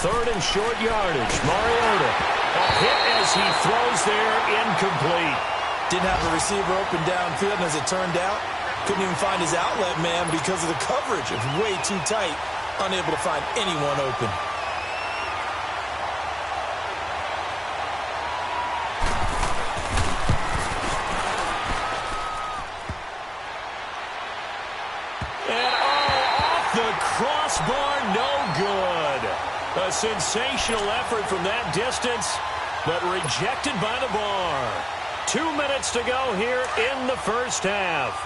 third and short yardage. Mariota, a hit as he throws there, incomplete. Didn't have a receiver open downfield, and as it turned out, couldn't even find his outlet man because of the coverage. It was way too tight, unable to find anyone open. Crossbar, no good. A sensational effort from that distance, but rejected by the bar. 2 minutes to go here in the first half.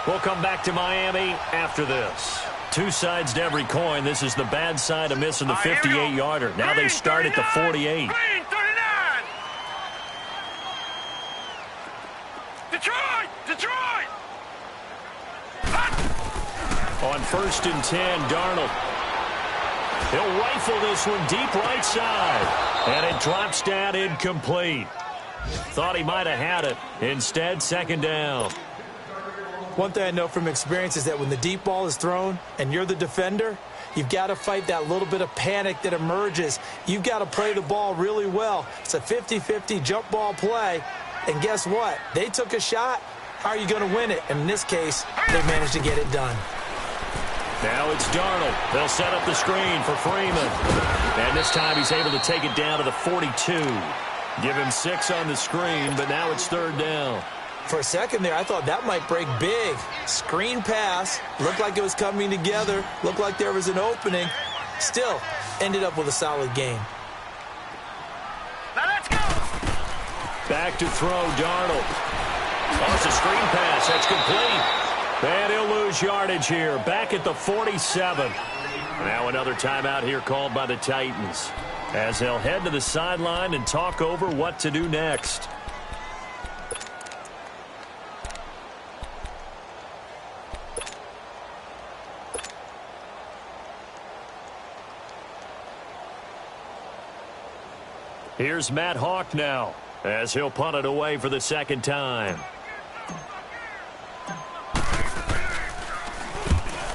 We'll come back to Miami after this. Two sides to every coin. This is the bad side of missing the 58-yarder. Now they start at the 48. Detroit! On 1st and 10, Darnold. He'll rifle this one deep right side. And it drops down incomplete. Thought he might have had it. Instead, second down. One thing I know from experience is that when the deep ball is thrown and you're the defender, you've got to fight that little bit of panic that emerges. You've got to play the ball really well. It's a 50-50 jump ball play. And guess what? They took a shot. How are you going to win it? And in this case, they managed to get it done. Now it's Darnold. They'll set up the screen for Freeman. And this time he's able to take it down to the 42. Give him 6 on the screen, but now it's third down. For a second there, I thought that might break big. Screen pass. Looked like it was coming together. Looked like there was an opening. Still, ended up with a solid game. Now let's go! Back to throw, Darnold. Oh, it's a screen pass. That's complete. And he'll lose yardage here. Back at the 47. Now another timeout here called by the Titans, as they'll head to the sideline and talk over what to do next. Here's Matt Hawk now, as he'll punt it away for the second time.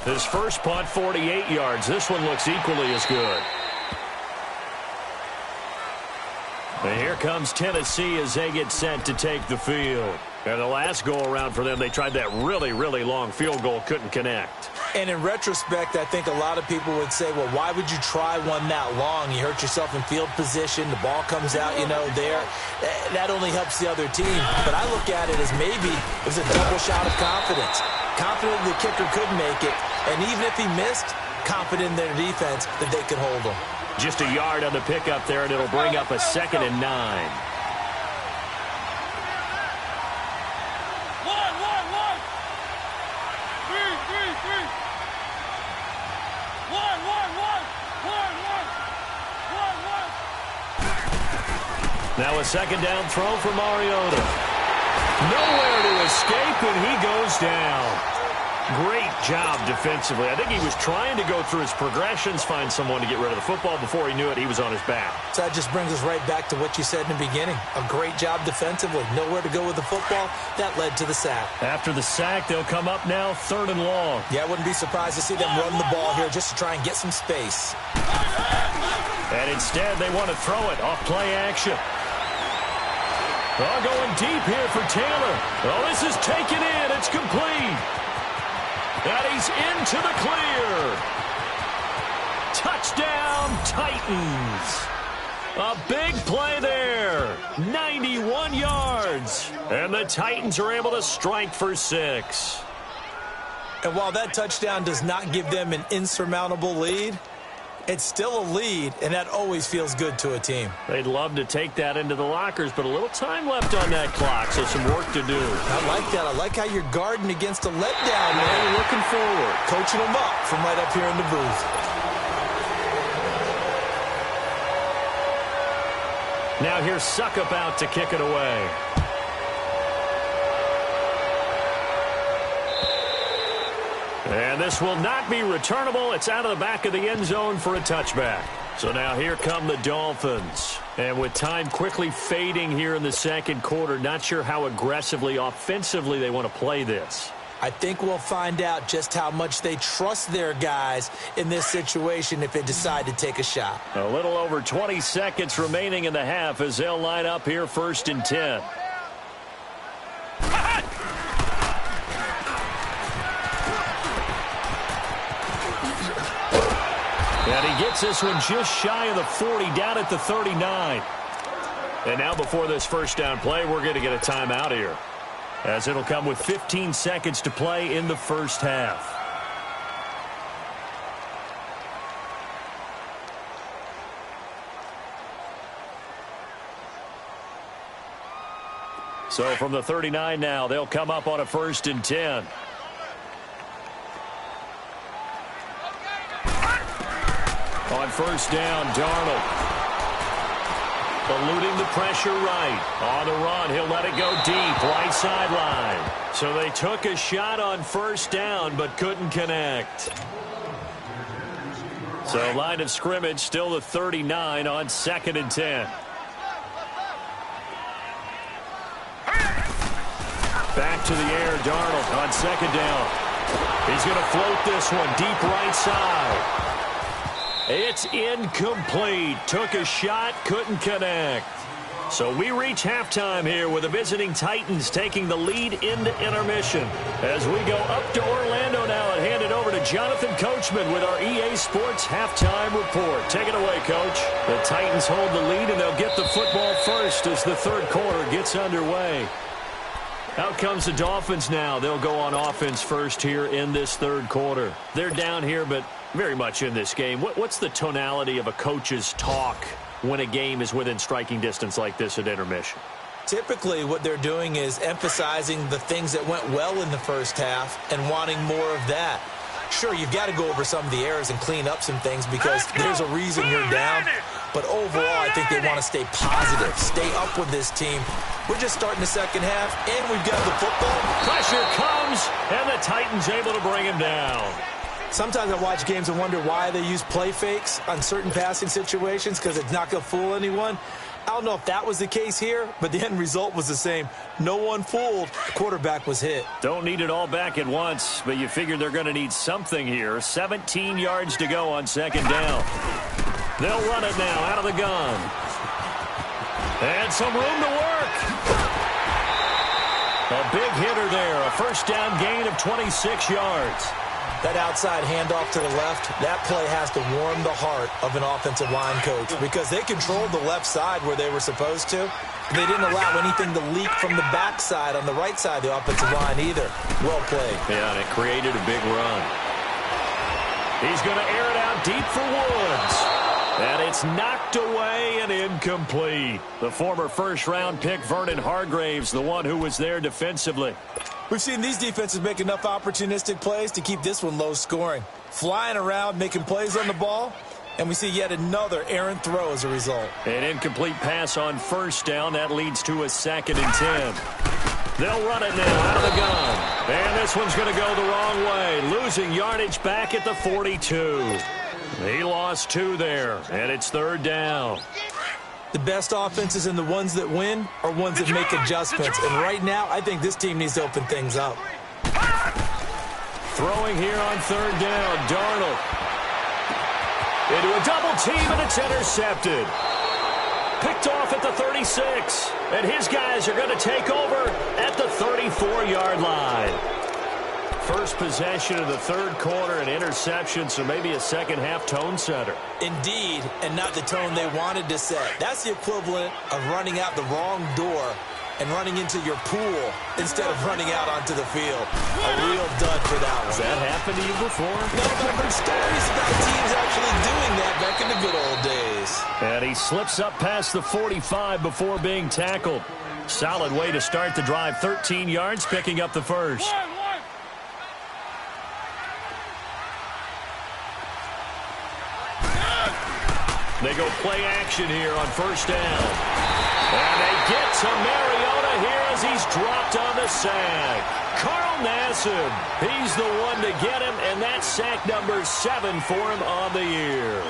His first punt, 48 yards. This one looks equally as good. And here comes Tennessee as they get set to take the field. And the last go-around for them, they tried that really, really long field goal, couldn't connect. And in retrospect, I think a lot of people would say, well, why would you try one that long? You hurt yourself in field position. The ball comes out, there. That only helps the other team. But I look at it as maybe it was a double shot of confidence. Confident the kicker could make it. And even if he missed, confident in their defense that they could hold him. Just a yard on the pickup there, and it'll bring up a 2nd and 9. Now a second down throw for Mariota. Nowhere to escape, and he goes down. Great job defensively. I think he was trying to go through his progressions, find someone to get rid of the football. Before he knew it, he was on his back. So that just brings us right back to what you said in the beginning. A great job defensively. Nowhere to go with the football. That led to the sack. After the sack, they'll come up now 3rd and long. Yeah, I wouldn't be surprised to see them run the ball here just to try and get some space. And instead, they want to throw it off play action. Oh, going deep here for Taylor. Oh, this is taken in. It's complete. And he's into the clear. Touchdown, Titans. A big play there. 91 yards. And the Titans are able to strike for 6. And while that touchdown does not give them an insurmountable lead, it's still a lead, and that always feels good to a team. They'd love to take that into the lockers, but a little time left on that clock, so some work to do. I like that. I like how you're guarding against a letdown, man. You're looking forward, coaching them up from right up here in the booth. Now here's Suckup out to kick it away. And this will not be returnable. It's out of the back of the end zone for a touchback. So now here come the Dolphins. And with time quickly fading here in the second quarter, not sure how aggressively, offensively they want to play this. I think we'll find out just how much they trust their guys in this situation if they decide to take a shot. A little over 20 seconds remaining in the half as they'll line up here 1st and 10. And he gets this one just shy of the 40, down at the 39. And now before this first down play, we're going to get a timeout here, as it'll come with 15 seconds to play in the first half. So from the 39 now, they'll come up on a 1st and 10. On 1st down, Darnold. Eluding the pressure right. On the run, he'll let it go deep, right sideline. So they took a shot on 1st down, but couldn't connect. So line of scrimmage, still the 39 on 2nd and 10. Back to the air, Darnold on 2nd down. He's going to float this one deep right side. It's incomplete. Took a shot, couldn't connect. So we reach halftime here with the visiting Titans taking the lead into intermission. As we go up to Orlando now and hand it over to Jonathan Coachman with our EA Sports halftime report. Take it away, Coach. The Titans hold the lead, and they'll get the football first as the 3rd quarter gets underway. Out comes the Dolphins now. They'll go on offense first here in this 3rd quarter. They're down here, but very much in this game. What's the tonality of a coach's talk when a game is within striking distance like this at intermission? Typically, what they're doing is emphasizing the things that went well in the first half and wanting more of that. Sure, you've got to go over some of the errors and clean up some things because there's a reason you're down. But overall, I think they want to stay positive, stay up with this team. We're just starting the second half, and we've got the football. Pressure comes, and the Titans able to bring him down. Sometimes I watch games and wonder why they use play fakes on certain passing situations because it's not going to fool anyone. I don't know if that was the case here, but the end result was the same. No one fooled. The quarterback was hit. Don't need it all back at once, but you figure they're going to need something here. 17 yards to go on 2nd down. They'll run it now out of the gun. And some room to work. A big hitter there. A 1st down gain of 26 yards. That outside handoff to the left, that play has to warm the heart of an offensive line coach because they controlled the left side where they were supposed to. They didn't allow anything to leak from the backside on the right side of the offensive line either. Well played. Yeah, and it created a big run. He's going to air it out deep for Woods. And it's knocked away and incomplete. The former 1st-round pick, Vernon Hargreaves, the one who was there defensively. We've seen these defenses make enough opportunistic plays to keep this one low scoring. Flying around, making plays on the ball, and we see yet another errant throw as a result. An incomplete pass on 1st down. That leads to a 2nd and 10. They'll run it now out of the gun. And this one's going to go the wrong way. Losing yardage back at the 42. He lost 2 there, and it's 3rd down. The best offenses and the ones that win are ones that make adjustments. And right now, I think this team needs to open things up. Throwing here on 3rd down, Darnold. Into a double team, and it's intercepted. Picked off at the 36. And his guys are going to take over at the 34-yard line. First possession of the 3rd quarter, an interception, so maybe a second-half tone setter. Indeed, and not the tone they wanted to set. That's the equivalent of running out the wrong door and running into your pool instead of running out onto the field. A real dud for that one. Has that happened to you before? No, but I've heard stories about teams actually doing that back in the good old days. And he slips up past the 45 before being tackled. Solid way to start the drive. 13 yards, picking up the first. They go play action here on 1st down. And they get to Mariota here as he's dropped on the sack. Carl Nassib, he's the one to get him, and that's sack number 7 for him on the year.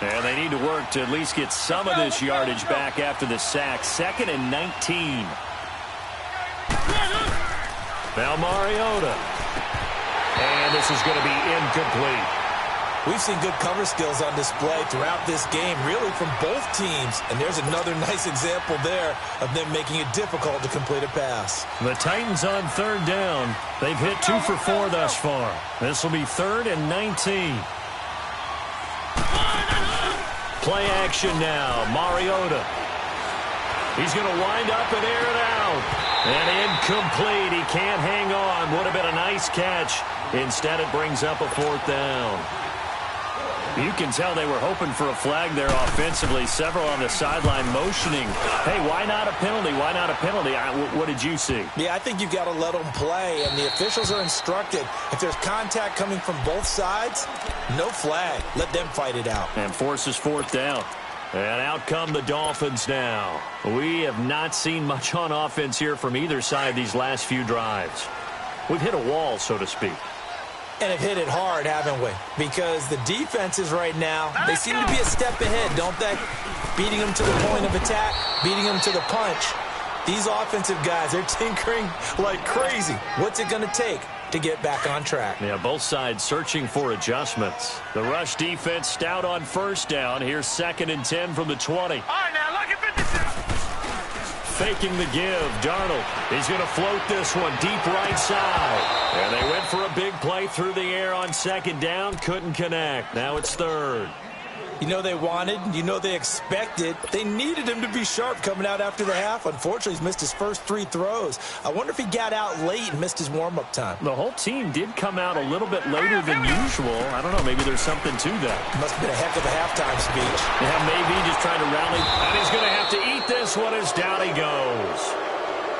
And they need to work to at least get some of this yardage back after the sack. 2nd and 19. Now Mariota. And this is going to be incomplete. We've seen good cover skills on display throughout this game, really from both teams. And there's another nice example there of them making it difficult to complete a pass. The Titans on 3rd down. They've hit 2 for 4 thus far. This will be 3rd and 19. Play action now. Mariota. He's going to wind up and air it out. And incomplete. He can't hang on. Would have been a nice catch. Instead, it brings up a 4th down. You can tell they were hoping for a flag there offensively. Several on the sideline motioning. Hey, why not a penalty? Why not a penalty? What did you see? Yeah, I think you've got to let them play, and the officials are instructed. If there's contact coming from both sides, no flag. Let them fight it out. And forces 4th down. And out come the Dolphins now. We have not seen much on offense here from either side these last few drives. We've hit a wall, so to speak. And have hit it hard, haven't we? Because the defenses right now, they seem to be a step ahead, don't they? Beating them to the point of attack, beating them to the punch. These offensive guys, they're tinkering like crazy. What's it going to take to get back on track? Yeah, both sides searching for adjustments. The rush defense stout on 1st down. Here's 2nd and 10 from the 20. All right, now, look at 56. Faking the give. Darnold. He's going to float this one deep right side. And they went for a big play through the air on 2nd down. Couldn't connect. Now it's 3rd. You know they wanted, you know they expected. They needed him to be sharp coming out after the half. Unfortunately, he's missed his first 3 throws. I wonder if he got out late and missed his warm-up time. The whole team did come out a little bit later than usual. I don't know, maybe there's something to that. Must have been a heck of a halftime speech. Yeah, maybe just trying to rally. And he's going to have to eat this one as down he goes.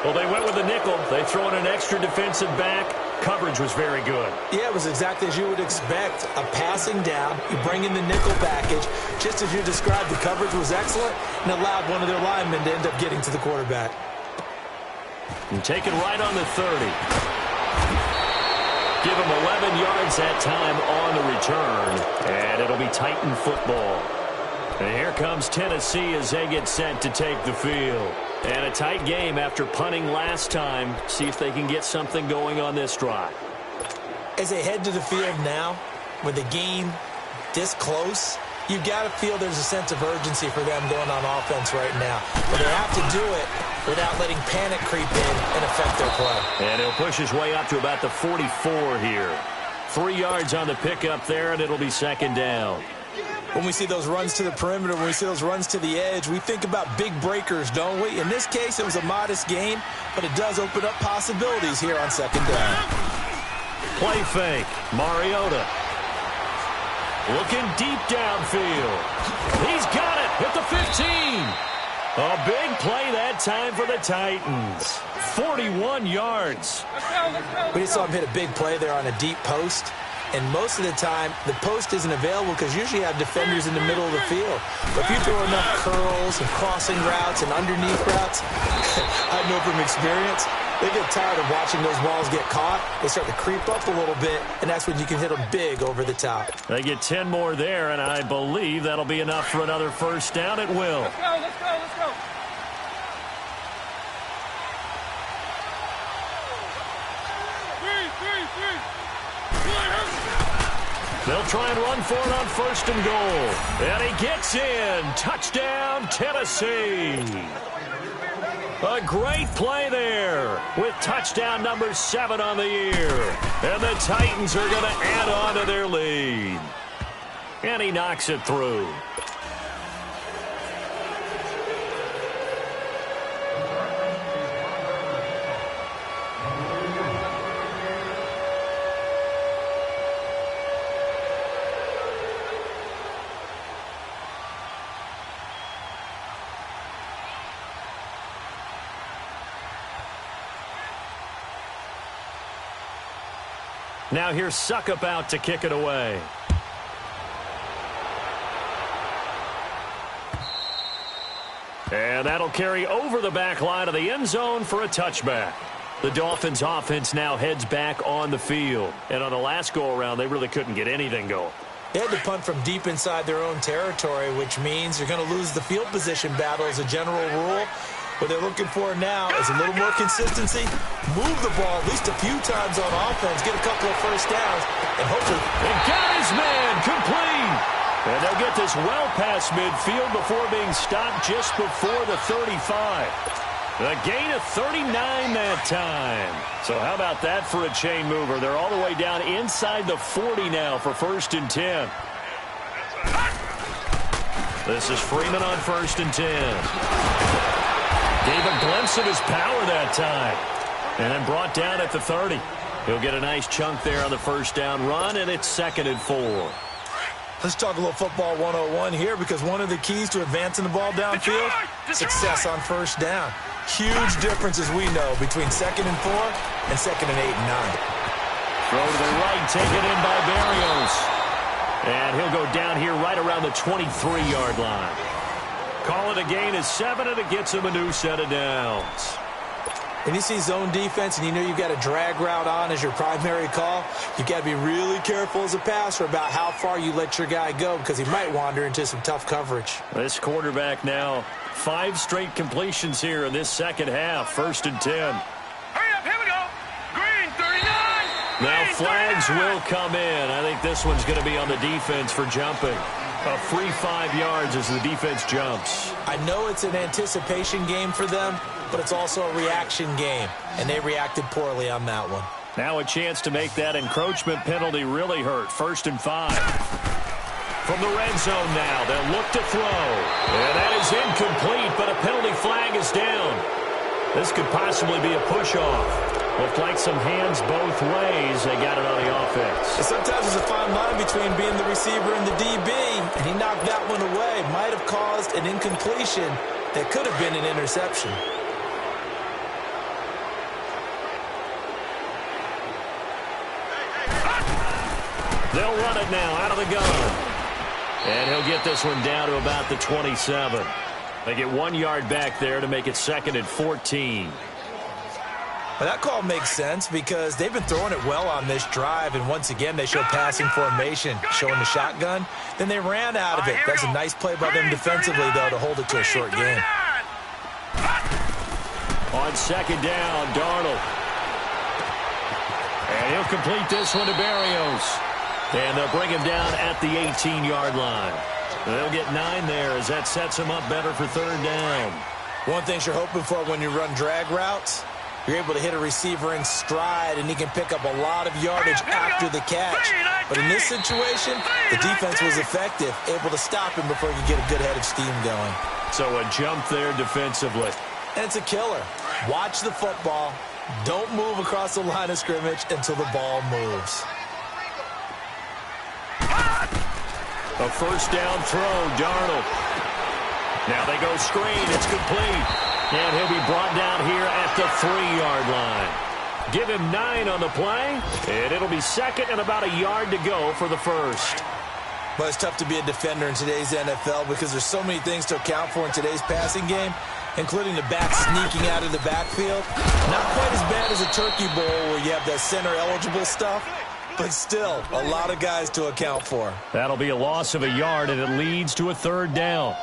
Well, they went with a nickel. They throw in an extra defensive back. Coverage was very good. Yeah, it was exactly as you would expect. A passing down, you bring in the nickel package. Just as you described, the coverage was excellent and allowed one of their linemen to end up getting to the quarterback. And take it right on the 30. Give him 11 yards that time on the return. And it'll be Titan football. And here comes Tennessee as they get set to take the field. And a tight game after punting last time. See if they can get something going on this drive. As they head to the field now, with the game this close, you've got to feel there's a sense of urgency for them going on offense right now. But they have to do it without letting panic creep in and affect their play. And he'll push his way up to about the 44 here. 3 yards on the pickup there, and it'll be 2nd down. When we see those runs to the perimeter, when we see those runs to the edge, we think about big breakers, don't we? In this case, it was a modest gain, but it does open up possibilities here on 2nd down. Play fake. Mariota. Looking deep downfield. He's got it at the 15. A big play that time for the Titans. 41 yards. We just saw him hit a big play there on a deep post. And most of the time, the post isn't available because usually you have defenders in the middle of the field. But if you throw enough curls and crossing routes and underneath routes, I know from experience, they get tired of watching those balls get caught. They start to creep up a little bit, and that's when you can hit them big over the top. They get 10 more there, and I believe that'll be enough for another 1st down. It will. Let's go, let's go, let's go. They'll try and run for it on 1st and goal. And he gets in. Touchdown, Tennessee. A great play there with touchdown number 7 on the year. And the Titans are going to add on to their lead. And he knocks it through. Now here's Suckup out to kick it away. And that'll carry over the back line of the end zone for a touchback. The Dolphins offense now heads back on the field. And on the last go-around, they really couldn't get anything going. They had to punt from deep inside their own territory, which means you're going to lose the field position battle as a general rule. What they're looking for now is a little more consistency, move the ball at least a few times on offense, get a couple of first downs, and hopefully... And got his man complete. And they'll get this well past midfield before being stopped just before the 35. A gain of 39 that time. So how about that for a chain mover? They're all the way down inside the 40 now for 1st and 10. This is Freeman on 1st and 10. Gave a glimpse of his power that time. And then brought down at the 30. He'll get a nice chunk there on the first down run, and it's 2nd and 4. Let's talk a little football 101 here, because one of the keys to advancing the ball downfield, success on first down. Huge difference, as we know, between 2nd and 4 and 2nd and 8 and 9. Throw to the right, taken in by Barrios. And he'll go down here right around the 23-yard line. Call it a gain of 7, and it gets him a new set of downs. And you see zone defense, and you know you've got a drag route on as your primary call, you've got to be really careful as a passer about how far you let your guy go, because he might wander into some tough coverage. This quarterback now, 5 straight completions here in this second half. 1st and 10. Hurry up, here we go. Green, 39. Now Green, flags 39. will come in. I think this one's going to be on the defense for jumping. A free 5 yards as the defense jumps. I know it's an anticipation game for them, but it's also a reaction game, and they reacted poorly on that one. Now a chance to make that encroachment penalty really hurt. 1st and 5. From the red zone now, they'll look to throw. And that is incomplete, but a penalty flag is down. This could possibly be a push-off. Looked like some hands both ways. They got it on the offense. Sometimes there's a fine line between being the receiver and the DB, and he knocked that one away. Might have caused an incompletion that could have been an interception. They'll run it now out of the gun. And he'll get this one down to about the 27. They get 1 yard back there to make it 2nd and 14. Well, that call makes sense because they've been throwing it well on this drive, and once again they show passing formation, showing the shotgun. Then they ran out of it. That's a nice play by them defensively, though, to hold it to a short game. On 2nd down, Darnold. And he'll complete this one to Barrios. And they'll bring him down at the 18-yard line. They'll get 9 there as that sets him up better for 3rd down. One thing you're hoping for when you run drag routes, you're able to hit a receiver in stride, and he can pick up a lot of yardage after the catch. But in this situation, the defense was effective, able to stop him before he could get a good head of steam going. So a jump there defensively. And it's a killer. Watch the football. Don't move across the line of scrimmage until the ball moves. A 1st down throw, Darnold. Now they go screen. It's complete. And he'll be brought down here at the 3-yard line. Give him 9 on the play, and it'll be 2nd and about a yard to go for the 1st. But it's tough to be a defender in today's NFL because there's so many things to account for in today's passing game, including the back sneaking out of the backfield. Not quite as bad as a turkey bowl where you have that center-eligible stuff, but still a lot of guys to account for. That'll be a loss of a yard, and it leads to a 3rd down.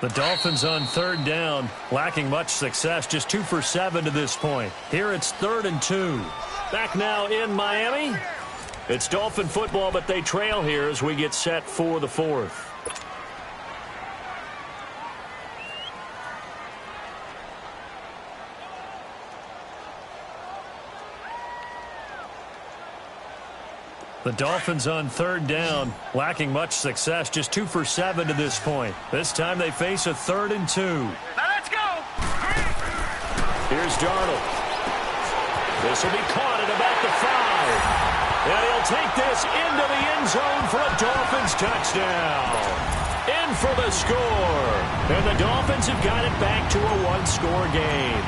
The Dolphins on 3rd down, lacking much success, just 2 for 7 to this point. Here it's 3rd and 2. Back now in Miami. It's Dolphin football, but they trail here as we get set for the 4th. The Dolphins on 3rd down, lacking much success, just 2 for 7 to this point. This time they face a 3rd and 2. Now let's go. Here's Darnold. This will be caught at about the 5. And he'll take this into the end zone for a Dolphins touchdown. In for the score. And the Dolphins have got it back to a 1-score game.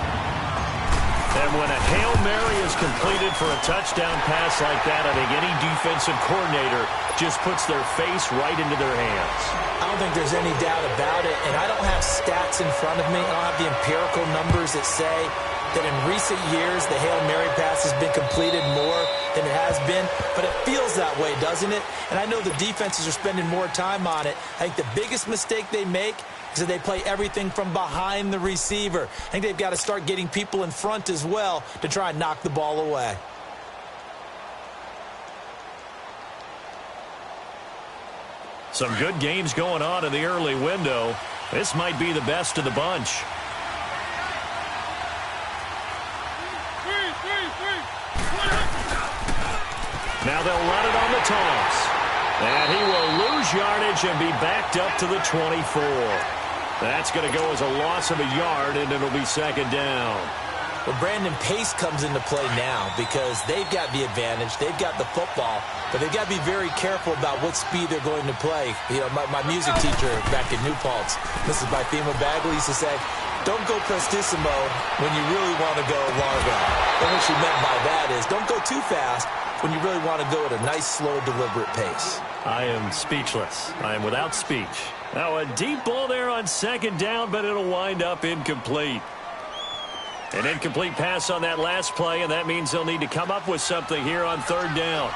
And when a Hail Mary is completed for a touchdown pass like that, I think any defensive coordinator just puts their face right into their hands. I don't think there's any doubt about it, and I don't have stats in front of me. I don't have the empirical numbers that say that in recent years the Hail Mary pass has been completed more than it has been, but it feels that way, doesn't it? And I know the defenses are spending more time on it. I think the biggest mistake they make is that they play everything from behind the receiver. I think they've got to start getting people in front as well to try and knock the ball away. Some good games going on in the early window. This might be the best of the bunch. Now they'll run it on the toss. And he will lose yardage and be backed up to the 24. That's going to go as a loss of a yard, and it'll be second down. Well, Brandon, pace comes into play now because they've got the advantage. They've got the football, but they've got to be very careful about what speed they're going to play. You know, my music teacher back in New Paltz, Mrs. Bythema Bagley, used to say, don't go prestissimo when you really want to go largo. And what she meant by that is don't go too fast when you really want to go at a nice, slow, deliberate pace. I am speechless. I am without speech. Now a deep ball there on second down, but it'll wind up incomplete. An incomplete pass on that last play, and that means they'll need to come up with something here on third down.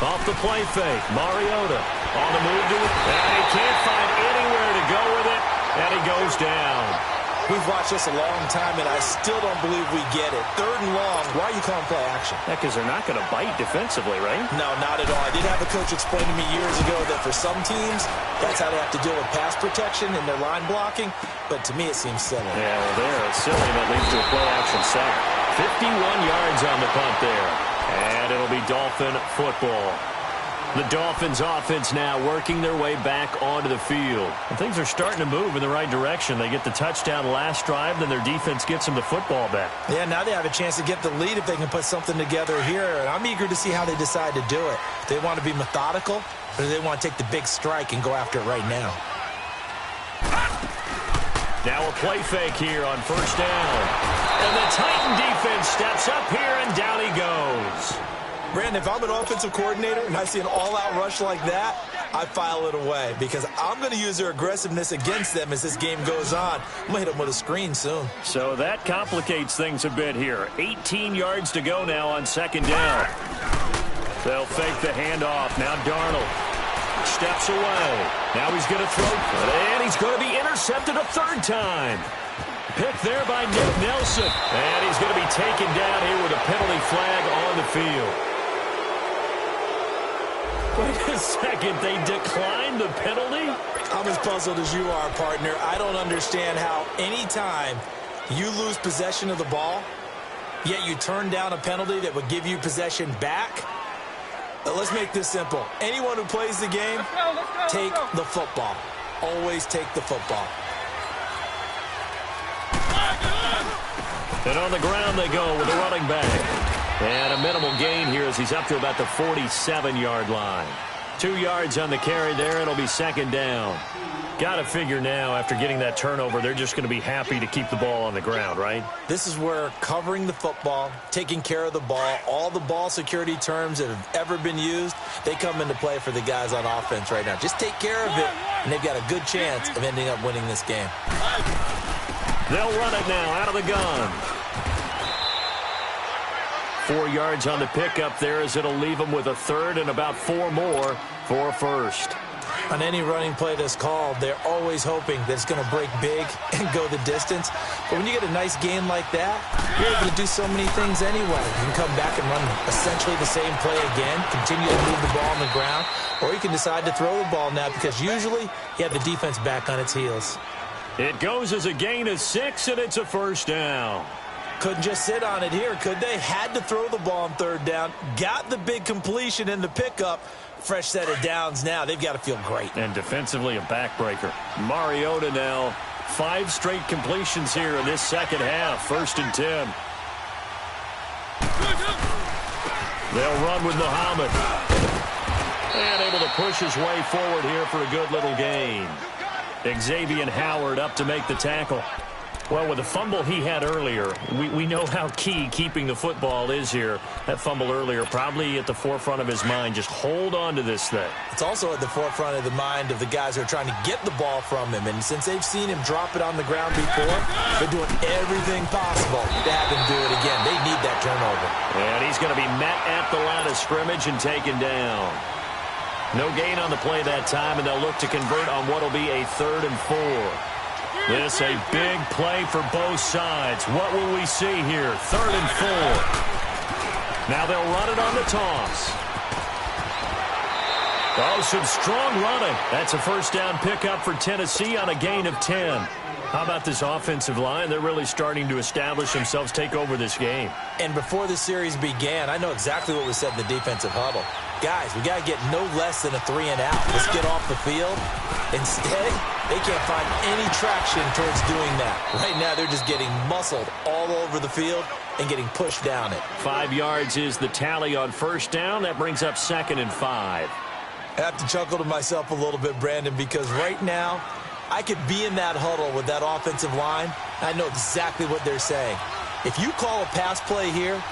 Off the play fake, Mariota on the move to it, and he can't find anywhere to go with it, and he goes down. We've watched this a long time, and I still don't believe we get it. Third and long, why are you calling play action? Yeah, because they're not going to bite defensively, right? No, not at all. I did have a coach explain to me years ago that for some teams, that's how they have to deal with pass protection and their line blocking, but to me it seems silly. Yeah, well, there, it's silly, and that leads to a play action sack. 51 yards on the punt there, and it'll be Dolphin football. The Dolphins offense now working their way back onto the field. And things are starting to move in the right direction. They get the touchdown last drive, then their defense gets them the football back. Yeah, now they have a chance to get the lead if they can put something together here. And I'm eager to see how they decide to do it. Do they want to be methodical, or do they want to take the big strike and go after it right now? Now a play fake here on first down. And the Titan defense steps up here, and down he goes. Brandon, if I'm an offensive coordinator and I see an all-out rush like that, I file it away because I'm going to use their aggressiveness against them as this game goes on. I'm going to hit them with a screen soon. So that complicates things a bit here. 18 yards to go now on second down. They'll fake the handoff. Now Darnold steps away. Now he's going to throw, and he's going to be intercepted a third time. Picked there by Nick Nelson. And he's going to be taken down here with a penalty flag on the field. Wait a second, they declined the penalty? I'm as puzzled as you are, partner. I don't understand how any time you lose possession of the ball, yet you turn down a penalty that would give you possession back. Let's make this simple. Anyone who plays the game, take the football. Always take the football. And on the ground they go with the running back. And a minimal gain here as he's up to about the 47-yard line. 2 yards on the carry there. It'll be second down. Got to figure now after getting that turnover, they're just going to be happy to keep the ball on the ground, right? This is where covering the football, taking care of the ball, all the ball security terms that have ever been used, they come into play for the guys on offense right now. Just take care of it, and they've got a good chance of ending up winning this game. They'll run it now out of the gun. 4 yards on the pickup there as it'll leave them with a third and about 4 more for a first. On any running play that's called, they're always hoping that it's going to break big and go the distance. But when you get a nice gain like that, you're able to do so many things anyway. You can come back and run essentially the same play again, continue to move the ball on the ground, or you can decide to throw the ball now because usually you have the defense back on its heels. It goes as a gain of 6, and it's a first down. Couldn't just sit on it here, could they? Had to throw the ball on third down. Got the big completion in the pickup. Fresh set of downs now. They've got to feel great. And defensively, a backbreaker. Mariota now, 5 straight completions here in this second half. 1st and 10. They'll run with Muhammad. And able to push his way forward here for a good little gain. Xavier Howard up to make the tackle. Well, with the fumble he had earlier, we know how key keeping the football is here. That fumble earlier probably at the forefront of his mind. Just hold on to this thing. It's also at the forefront of the mind of the guys who are trying to get the ball from him. And since they've seen him drop it on the ground before, they're doing everything possible to have him do it again. They need that turnover. And he's going to be met at the line of scrimmage and taken down. No gain on the play that time, and they'll look to convert on what will be a 3rd and 4. This a big play for both sides. What will we see here? 3rd and 4. Now they'll run it on the toss. Oh, some strong running. That's a first down pickup for Tennessee on a gain of 10. How about this offensive line? They're really starting to establish themselves, take over this game. And before the series began, I know exactly what was said in the defensive huddle. Guys, we got to get no less than a 3 and out. Let's get off the field. Instead, they can't find any traction towards doing that. Right now, they're just getting muscled all over the field and getting pushed down it. 5 yards is the tally on first down. That brings up 2nd and 5. I have to chuckle to myself a little bit, Brandon, because right now, I could be in that huddle with that offensive line. I know exactly what they're saying. If you call a pass play here,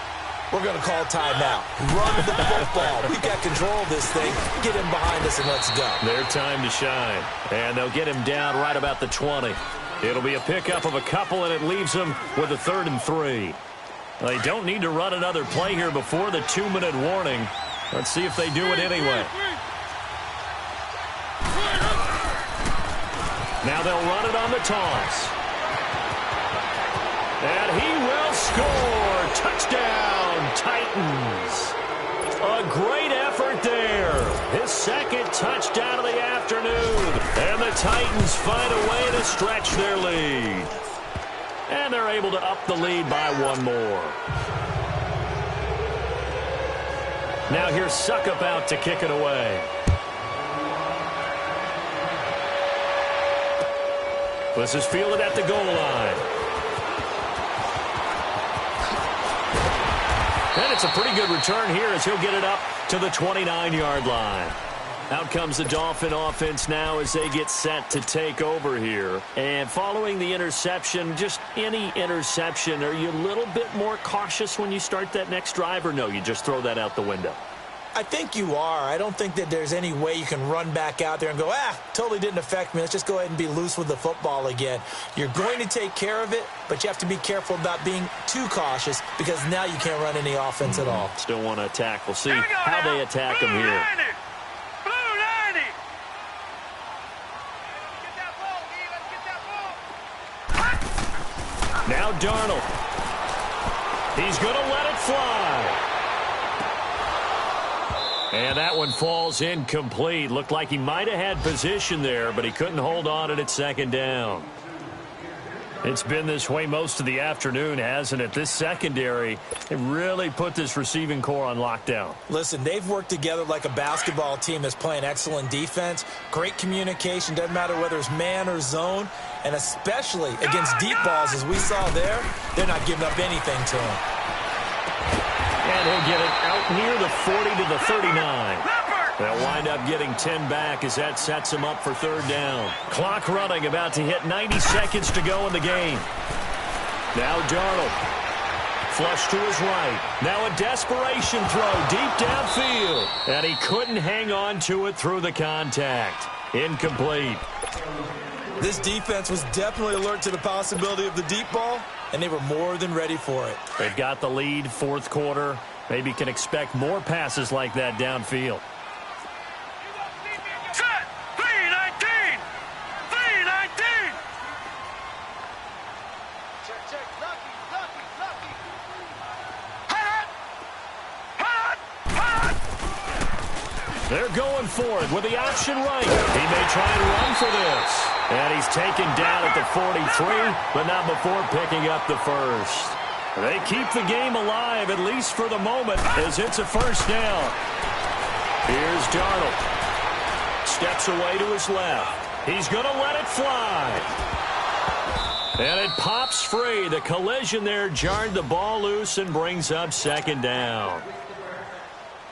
we're going to call timeout. Run the football. We've got control of this thing. Get him behind us and let's go. Their time to shine. And they'll get him down right about the 20. It'll be a pickup of a couple, and it leaves them with a 3rd and 3. They don't need to run another play here before the 2-minute warning. Let's see if they do it anyway. Now they'll run it on the toss. And he will score. Touchdown, Titans. A great effort there. His 2nd touchdown of the afternoon. And the Titans find a way to stretch their lead. And they're able to up the lead by 1 more. Now here's Suckup out to kick it away. This is fielded at the goal line. And it's a pretty good return here as he'll get it up to the 29-yard line. Out comes the Dolphin offense now as they get set to take over here. And following the interception, just any interception, are you a little bit more cautious when you start that next drive, or no, you just throw that out the window? I think you are. I don't think that there's any way you can run back out there and go, totally didn't affect me. Let's just go ahead and be loose with the football again. You're going to take care of it, but you have to be careful about being too cautious because now you can't run any offense at all. Still want to attack. We'll see how they attack him here. Blue 90. Now Darnold. He's going to let it fly. And that one falls incomplete. Looked like he might have had position there, but he couldn't hold on at 2nd down. It's been this way most of the afternoon, hasn't it? This secondary, they really put this receiving core on lockdown. Listen, they've worked together like a basketball team that's playing excellent defense. Great communication, doesn't matter whether it's man or zone. And especially against deep balls, as we saw there, they're not giving up anything to him. And he'll get it out near the 40 to the 39. They'll wind up getting 10 back as that sets him up for 3rd down. Clock running, about to hit 90 seconds to go in the game. Now Darnold. Flush to his right. Now a desperation throw deep downfield. And he couldn't hang on to it through the contact. Incomplete. This defense was definitely alert to the possibility of the deep ball, and they were more than ready for it. They've got the lead, 4th quarter. Maybe can expect more passes like that downfield. Set. 319. 319. Check. Lucky. Hot. They're going for it with the option right. He may try and run for this. And he's taken down at the 43, but not before picking up the 1st. They keep the game alive, at least for the moment, as it's a 1st down. Here's Darnold. Steps away to his left. He's going to let it fly. And it pops free. The collision there jarred the ball loose and brings up 2nd down.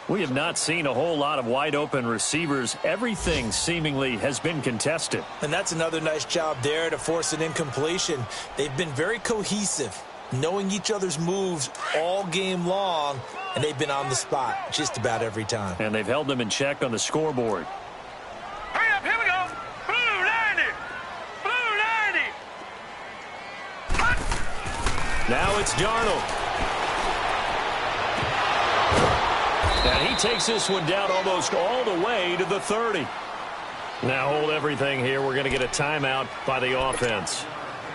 We have not seen a whole lot of wide-open receivers. Everything seemingly has been contested. And that's another nice job there to force an incompletion. They've been very cohesive, knowing each other's moves all game long, and they've been on the spot just about every time. And they've held them in check on the scoreboard. Hurry up, here we go. Blue 90. Blue 90. Now it's Darnold. And he takes this one down almost all the way to the 30. Now hold everything here. We're going to get a timeout by the offense.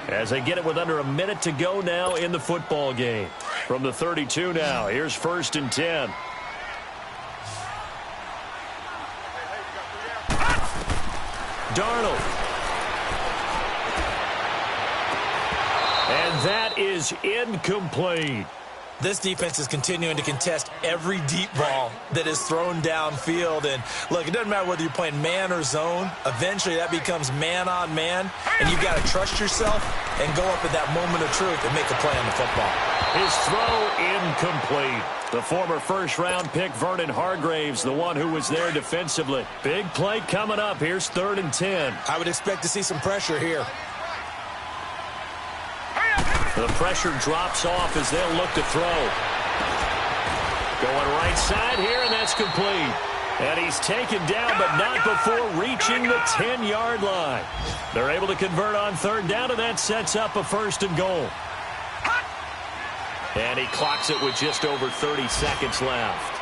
As they get it with under a minute to go now in the football game. From the 32 now, here's 1st and 10. Darnold. And that is incomplete. This defense is continuing to contest every deep ball that is thrown downfield. And, look, it doesn't matter whether you're playing man or zone. Eventually, that becomes man-on-man, and you've got to trust yourself and go up at that moment of truth and make a play on the football. His throw incomplete. The former first-round pick, Vernon Hargraves, the one who was there defensively. Big play coming up. Here's 3rd and 10. I would expect to see some pressure here. The pressure drops off as they'll look to throw. Going right side here, and that's complete. And he's taken down, but not before reaching the 10-yard line. They're able to convert on 3rd down, and that sets up a 1st and goal. And he clocks it with just over 30 seconds left.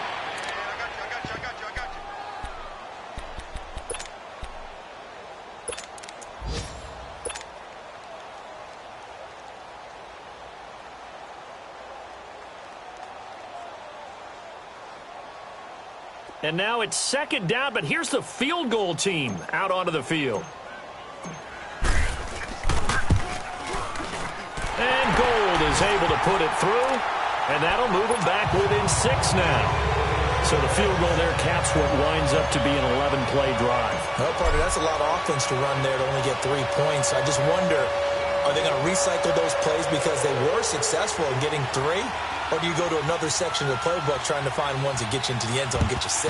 And now it's 2nd down, but here's the field goal team out onto the field. And Gold is able to put it through, and that'll move them back within 6 now. So the field goal there caps what winds up to be an 11-play drive. Well, partner, that's a lot of offense to run there to only get 3 points. I just wonder, are they going to recycle those plays because they were successful in getting 3? Or do you go to another section of the playbook trying to find ones that get you into the end zone and get you 6?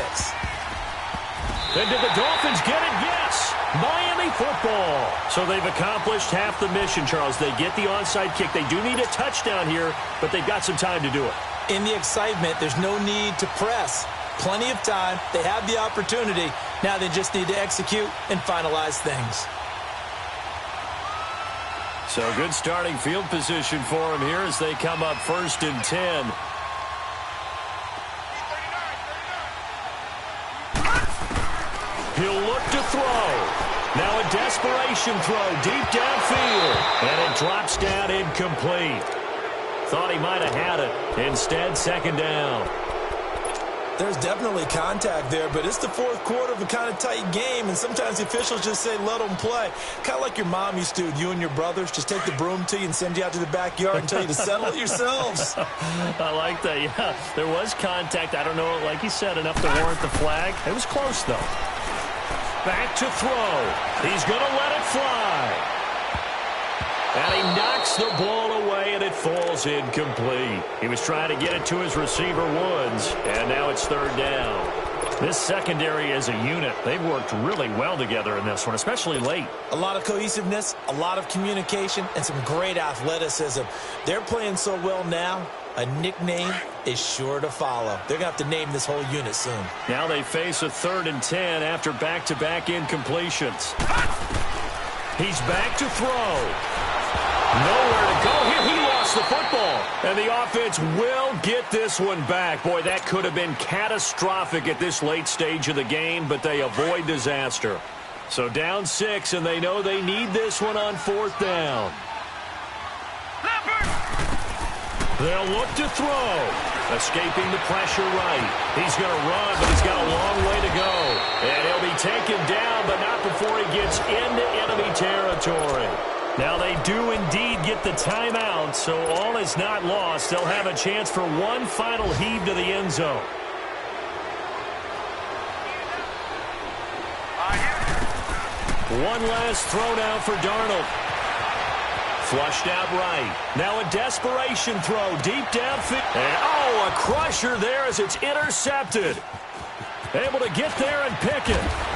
And did the Dolphins get it? Yes! Miami football. So they've accomplished half the mission, Charles. They get the onside kick. They do need a touchdown here, but they've got some time to do it. In the excitement, there's no need to press. Plenty of time. They have the opportunity. Now they just need to execute and finalize things. So good starting field position for him here as they come up 1st and 10. He'll look to throw. Now a desperation throw deep downfield. And it drops down incomplete. Thought he might have had it. Instead, 2nd down. There's definitely contact there, but it's the 4th quarter of a kind of tight game, and sometimes the officials just say, let them play. Kind of like your mom used to, you and your brothers, just take the broom to you and send you out to the backyard and tell you to settle it yourselves. I like that, yeah. There was contact. I don't know, like you said, enough to warrant the flag. It was close, though. Back to throw. He's going to let it fly. And he knocks the ball away, and it falls incomplete. He was trying to get it to his receiver, Woods, and now it's 3rd down. This secondary as a unit, they've worked really well together in this one, especially late. A lot of cohesiveness, a lot of communication, and some great athleticism. They're playing so well now, a nickname is sure to follow. They're going to have to name this whole unit soon. Now they face a 3rd and 10 after back-to-back incompletions. He's back to throw. Nowhere to go here. He lost the football. And the offense will get this one back. Boy, that could have been catastrophic at this late stage of the game, but they avoid disaster. So down 6, and they know they need this one on 4th down. They'll look to throw. Escaping the pressure right. He's going to run, but he's got a long way to go. And he'll be taken down, but not before he gets into enemy territory. Now they do indeed get the timeout, so all is not lost. They'll have a chance for one final heave to the end zone. One last throw now for Darnold. Flushed out right. Now a desperation throw deep downfield. And, oh, Oh, a crusher there as it's intercepted. Able to get there and pick it.